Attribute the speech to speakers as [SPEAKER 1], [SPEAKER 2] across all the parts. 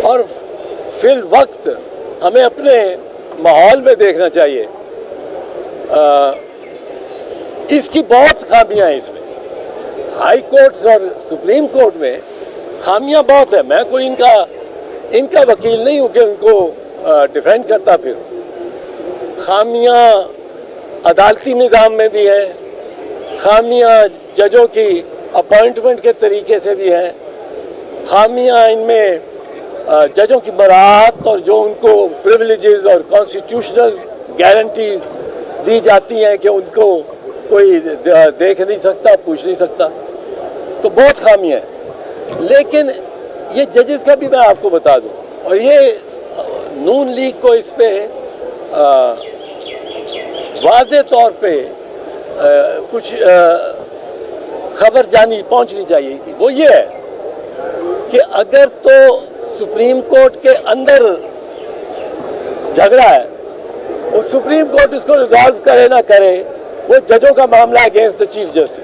[SPEAKER 1] اور فی الوقت ہمیں اپنے ماحول میں دیکھنا چاہیے. اس کی بہت خامیاں ہیں. اس میں ہائی کورٹس اور سپریم کورٹ میں خامیاں بہت ہیں. میں کوئی ان کا وکیل نہیں ہوں کہ ان کو ڈیفینڈ کرتا پھر. خامیاں عدالتی نظام میں بھی ہیں, خامیاں ججوں کی اپوائنٹمنٹ کے طریقے سے بھی ہیں, خامیاں ان میں ججوں کی مراعات اور جو ان کو پریویلیجز اور کانسٹیٹیوشنل گارنٹیز دی جاتی ہیں کہ ان کو کوئی دیکھ نہیں سکتا, پوچھ نہیں سکتا. تو بہت خامیاں ہیں. لیکن یہ ججز کا بھی میں آپ کو بتا دوں, اور یہ نون لیگ کو اس پہ واضح طور پہ کچھ خبر پہنچنی چاہیے. وہ یہ ہے کہ اگر تو سپریم کورٹ کے اندر جھگڑا ہے, وہ سپریم کورٹ اس کو ریزالو کرے نہ کرے, وہ ججوں کا معاملہ اگینسٹ دا چیف جسٹس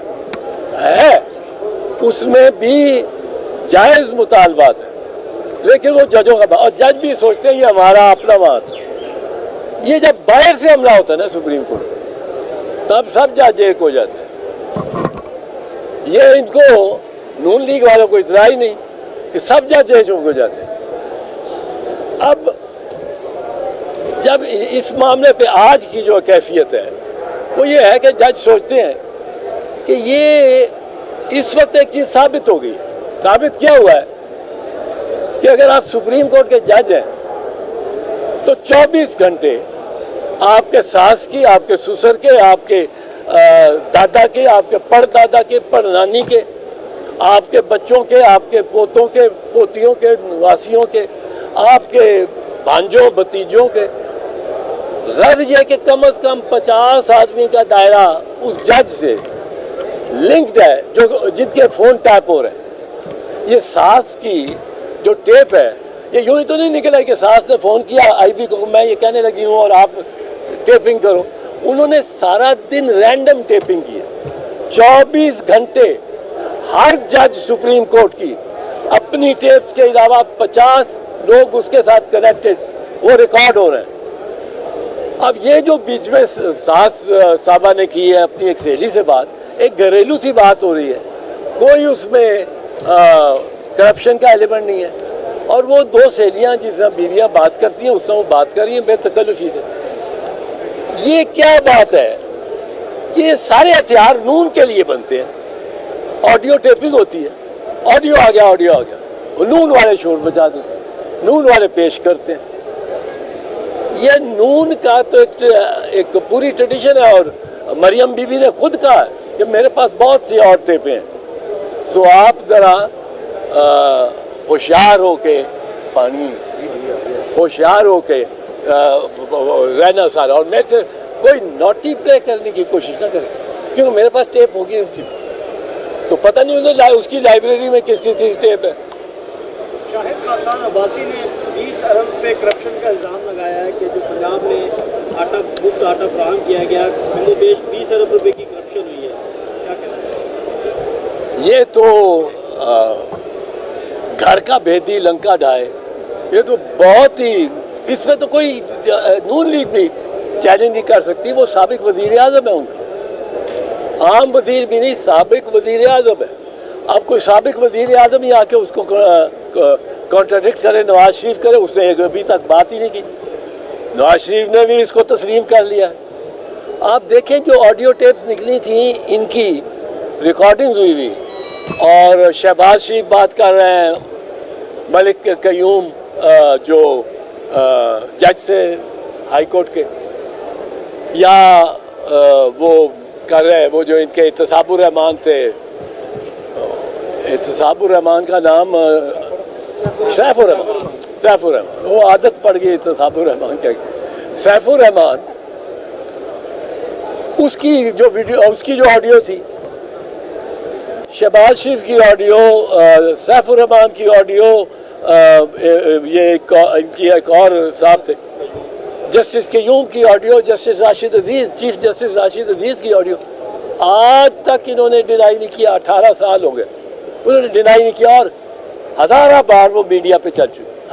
[SPEAKER 1] ہے, اس میں بھی جائز مطالبات ہیں. لیکن وہ ججوں کا, اور جج بھی سوچتے ہیں یہ ہمارا اپنا بات. یہ جب باہر سے حملہ ہوتا ہے نا سپریم کورٹ میں, تب سب جج ایک ہو جاتے ہیں. یہ ان کو نون لیگ والوں کو اطلاع ہی نہیں کہ سب جج ایک ہو جاتے ہیں. اب جب اس معاملے پہ آج کی جو کیفیت ہے وہ یہ ہے کہ جج سوچتے ہیں کہ یہ اس وقت ایک چیز ثابت ہو گئی ہے. ثابت کیا ہوا ہے کہ اگر آپ سپریم کورٹ کے جج ہیں تو 24 گھنٹے آپ کے ساس کی, آپ کے سسر کے, آپ کے دادا کے, آپ کے پڑدادا کے, پڑنانی کے, آپ کے بچوں کے, آپ کے پوتوں کے, پوتیوں کے, نواسیوں کے, آپ کے بھانجوں بھتیجوں کے. غرض یہ کہ کم از کم 50 آدمی کا دائرہ اس جج سے لنکڈ ہے جو جن کے فون ٹیپ ہو رہے ہیں. یہ ساس کی جو ٹیپ ہے یہ یوں ہی تو نہیں نکلا کہ ساس نے فون کیا آئی بی کو, میں یہ کہنے لگی ہوں اور آپ ٹیپنگ کرو. انہوں نے سارا دن رینڈم ٹیپنگ کی ہے. 24 گھنٹے ہر جج سپریم کورٹ کی اپنی ٹیپس کے علاوہ 50 لوگ اس کے ساتھ کنیکٹڈ, وہ ریکارڈ ہو رہے ہیں. اب یہ جو بیچ میں ساس صاحبہ نے کی ہے اپنی ایک سہیلی سے بات, ایک گھریلو سی بات ہو رہی ہے, کوئی اس میں کرپشن کا ایلیمنٹ نہیں ہے. اور وہ دو سہیلیاں جس طرح بیویاں بات کرتی ہیں اس طرح وہ بات کر رہی ہیں بے تکلفی سے. یہ کیا بات ہے کہ یہ سارے ہتھیار نون کے لیے بنتے ہیں. آڈیو ٹیپنگ ہوتی ہے, آڈیو آ گیا, آڈیو آ گیا, وہ نون والے شور بجا دیتے ہیں, نون والے پیش کرتے ہیں. یہ نون کا تو ایک پوری ٹریڈیشن ہے. اور مریم بی بی نے خود کہا کہ میرے پاس بہت سی اور ٹیپیں ہیں. سو آپ ذرا ہوشیار ہو کے ہوشیار ہو کے رہنا سارا, اور میرے سے کوئی نوٹی پلے کرنے کی کوشش نہ کرے کیونکہ میرے پاس ٹیپ ہوگی اس کی, تو پتہ نہیں انہیں اس کی لائبریری میں کس کس کی ٹیپ ہے.
[SPEAKER 2] شاہد خاقان عباسی نے 20 ارب پہ کرپشن کا الزام لگایا ہے کہ جو پنجاب میں مفت آٹا فراہم کیا گیا, بنگلہ دیش 20 ارب روپے کی کرپشن ہوئی ہے, کیا کہنا ہے؟
[SPEAKER 1] یہ تو گھر کا بھیدی لنکا ڈھائے, یہ تو بہت ہی, اس میں تو کوئی نون لیگ بھی چیلنج نہیں کر سکتی. وہ سابق وزیر اعظم ہے, ان کا عام وزیر بھی نہیں, سابق وزیر اعظم ہے. اب کوئی سابق وزیر اعظم ہی آ کے اس کو کانٹراڈکٹ کرے, نواز شریف کرے, اس نے ابھی تک بات ہی نہیں کی. نواز شریف نے بھی اس کو تسلیم کر لیا. آپ دیکھیں جو آڈیو ٹیپس نکلی تھیں ان کی ریکارڈنگ ہوئی اور شہباز شریف بات کر رہے ہیں ملک قیوم جو جج سے ہائی کورٹ کے, یا وہ کر رہے ہیں وہ جو ان کے اعتصاب الرحمان تھے, اعتصاب الرحمان کا نام سیف الرحمان, وہ عادت پڑ گئی اعتصاب الرحمان کے. سیف الرحمان اس کی جو ویڈیو, اس کی جو آڈیو تھی, شہباز شریف کی آڈیو, سیف الرحمان کی آڈیو, یہ ان کی ایک اور صاحب تھے جسٹس قیوم کی آڈیو, جسٹس راشد عزیز, چیف جسٹس راشد عزیز کی آڈیو, آج تک انہوں نے ڈینائی نہیں کیا. 18 سال ہو گئے انہوں نے ڈینائی نہیں کیا, اور ہزارہ بار وہ میڈیا پہ چل چکی,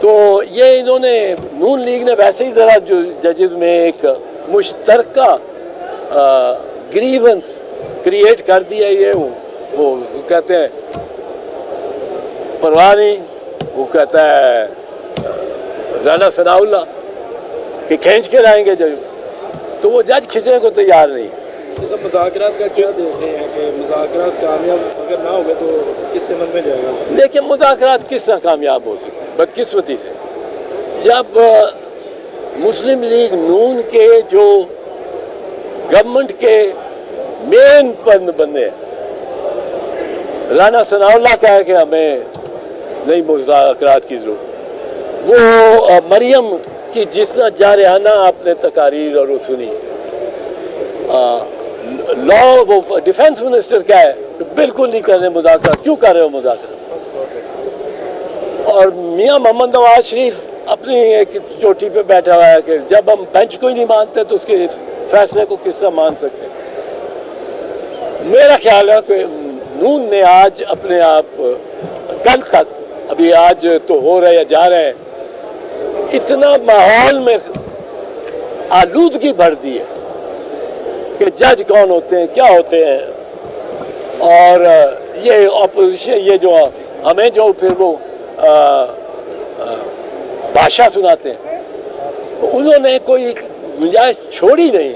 [SPEAKER 1] تو یہ انہوں نے نون لیگ نے ویسے ہی ذرا جو ججز میں ایک مشترکہ گریونس کریٹ کر دیا. یہ وہ کہتے ہیں پرواہ نہیں, وہ کہتا ہے رانا ثناء اللہ کہ کھینچ کے لائیں گے جج, تو وہ جج کھینچنے کو تیار نہیں ہے.
[SPEAKER 2] سب مذاکرات کا کیا دیکھ رہے ہیں کہ مذاکرات کامیاب اگر نہ ہوئے تو کس سمت میں جائے گا؟
[SPEAKER 1] دیکھیں مذاکرات کس طرح کامیاب ہو سکتے ہیں؟ بدقسمتی سے جب مسلم لیگ نون کے جو گورنمنٹ کے مین بندے ہیں, رانا ثناء اللہ کہا کہ ہمیں نہیں مذاکرات کی ضرورت, وہ مریم کی جتنا جارحانہ آپ نے تقاریر اور وہ سنی, لا وہ ڈیفینس منسٹر کیا ہے بالکل نہیں کر رہے مذاکرات, کیوں کر رہے ہو مذاکرات؟ اور میاں محمد نواز شریف اپنی ایک چوٹی پہ بیٹھا ہوا ہے کہ جب ہم بینچ کو ہی نہیں مانتے تو اس کے فیصلے کو کس طرح مان سکتے ہیں. میرا خیال ہے کہ نون نے آج اپنے آپ کل تک, ابھی آج تو ہو رہے یا جا رہے ہیں, اتنا ماحول میں آلودگی بھر دی ہے کہ جج کون ہوتے ہیں, کیا ہوتے ہیں, اور یہ اپوزیشن یہ جو ہمیں جو پھر وہ بادشاہ سناتے ہیں, تو انہوں نے کوئی گنجائش چھوڑی نہیں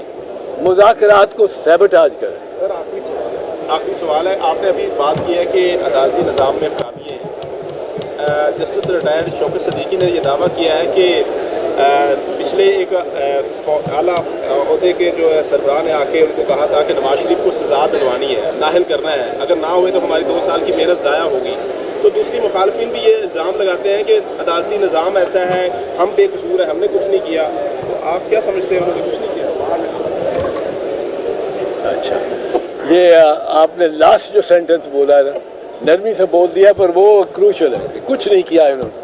[SPEAKER 1] مذاکرات کو سیبوٹاج کرے.
[SPEAKER 3] سر آخری سوال ہے, آپ نے ابھی بات کی ہے کہ عدالتی نظام میں خرابیاں ہیں. جسٹس ریٹائرڈ شوکت صدیقی نے یہ دعویٰ کیا ہے کہ پچھلے ایک اعلیٰ عہدے کے جو ہے سربراہ نے آ کے ان کو کہا تھا کہ نواز شریف کو سزا دلوانی ہے, نااہل کرنا ہے, اگر نہ ہوئے تو ہماری 2 سال کی محنت ضائع ہوگی. تو دوسری مخالفین بھی یہ الزام لگاتے ہیں کہ عدالتی نظام ایسا ہے, ہم بے قصور ہیں, ہم نے کچھ نہیں کیا. تو آپ کیا سمجھتے ہیں انہوں نے کچھ نہیں کیا؟
[SPEAKER 1] اچھا, یہ آپ نے لاسٹ جو سینٹنس بولا ہے نا, نرمی سے بول دیا پر وہ کروشل ہے, کچھ نہیں کیا انہوں نے.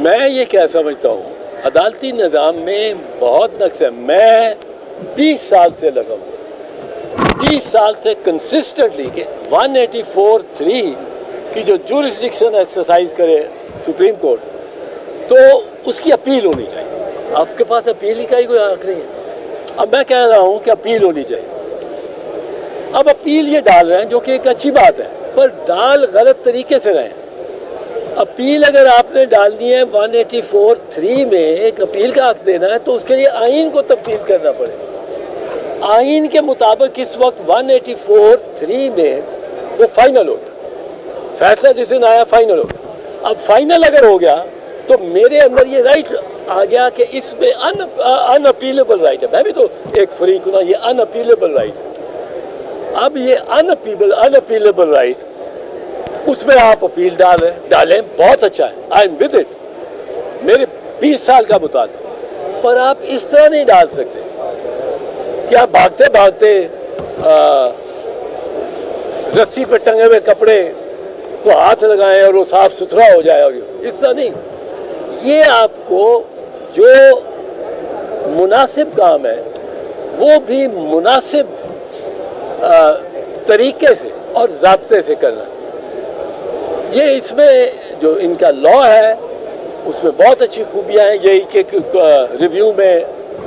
[SPEAKER 1] میں یہ کیا سمجھتا ہوں عدالتی نظام میں بہت نقص ہے. میں 20 سال سے لگا ہوں, 20 سال سے کنسسٹنٹلی کہ 184(3) کی جو جورسڈکشن ایکسرسائز کرے سپریم کورٹ, تو اس کی اپیل ہونی چاہیے. آپ کے پاس اپیل ہی کا ہی کوئی حق نہیں ہے. اب میں کہہ رہا ہوں کہ اپیل ہونی چاہیے. اب اپیل یہ ڈال رہے ہیں جو کہ ایک اچھی بات ہے, پر ڈال غلط طریقے سے رہے ہیں. اپیل اگر آپ نے ڈالنی ہے 184(3) میں ایک اپیل کا حق دینا ہے تو اس کے لیے آئین کو تبدیل کرنا پڑے. آئین کے مطابق اس وقت 184(3) میں وہ فائنل ہو گیا, فیصلہ جس دن آیا فائنل ہو گیا. اب فائنل اگر ہو گیا تو میرے اندر یہ رائٹ آ گیا کہ اس میں ان اپیلیبل رائٹ ہے. میں بھی تو ایک فریق ہوں نا, یہ ان اپیلیبل رائٹ ہے. اب یہ ان اپیلیبل رائٹ, اس میں آپ اپیل ڈالیں, بہت اچھا ہے, آئی ایم ود اٹ, میرے 20 سال کا مطالبہ. پر آپ اس طرح نہیں ڈال سکتے کہ آپ بھاگتے بھاگتے رسی پہ ٹنگے ہوئے کپڑے کو ہاتھ لگائیں اور وہ صاف ستھرا ہو جائے. اور اس طرح نہیں. یہ آپ کو جو مناسب کام ہے وہ بھی مناسب طریقے سے اور ضابطے سے کرنا. یہ اس میں جو ان کا لا ہے اس میں بہت اچھی خوبیاں ہیں. یہی کہ ریویو میں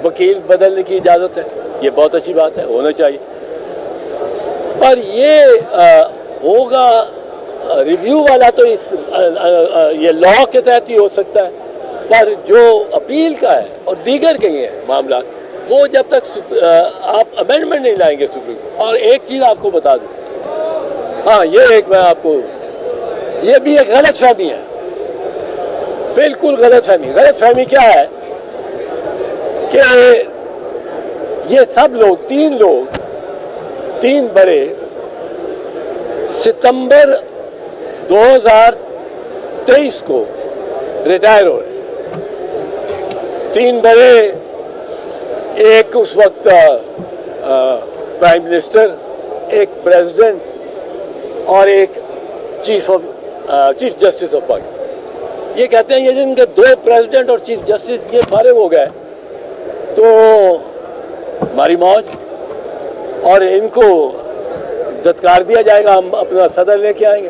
[SPEAKER 1] وکیل بدلنے کی اجازت ہے, یہ بہت اچھی بات ہے, ہونا چاہیے. پر یہ ہوگا ریویو والا تو یہ لا کے تحت ہی ہو سکتا ہے, پر جو اپیل کا ہے اور دیگر کے ہیں معاملات, وہ جب تک آپ امینڈمنٹ نہیں لائیں گے سپریم کورٹ. اور ایک چیز آپ کو بتا دوں, ہاں یہ ایک میں آپ کو, یہ بھی ایک غلط فہمی ہے, بالکل غلط فہمی. غلط فہمی کیا ہے کہ یہ سب لوگ, 3 لوگ, 3 بڑے ستمبر 2023 کو ریٹائر ہو رہے ہیں. 3 بڑے, ایک اس وقت پرائم منسٹر, ایک پریزیڈنٹ اور ایک چیف جسٹس آف پاکستان. یہ کہتے ہیں یہ جن کے 2 پریزیڈنٹ اور چیف جسٹس یہ فارغ ہو گئے تو ہماری موج, اور ان کو دتکار دیا جائے گا, ہم اپنا صدر لے کے آئیں گے.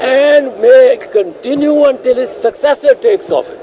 [SPEAKER 1] and may continue until his successor takes office।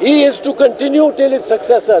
[SPEAKER 1] He is to continue till his successor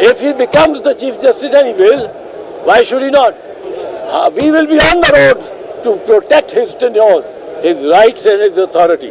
[SPEAKER 1] If he becomes the chief justice, and he will, why should he not? We will be on the road to protect his tenure, his rights and his authority।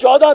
[SPEAKER 1] 14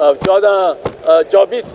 [SPEAKER 1] 24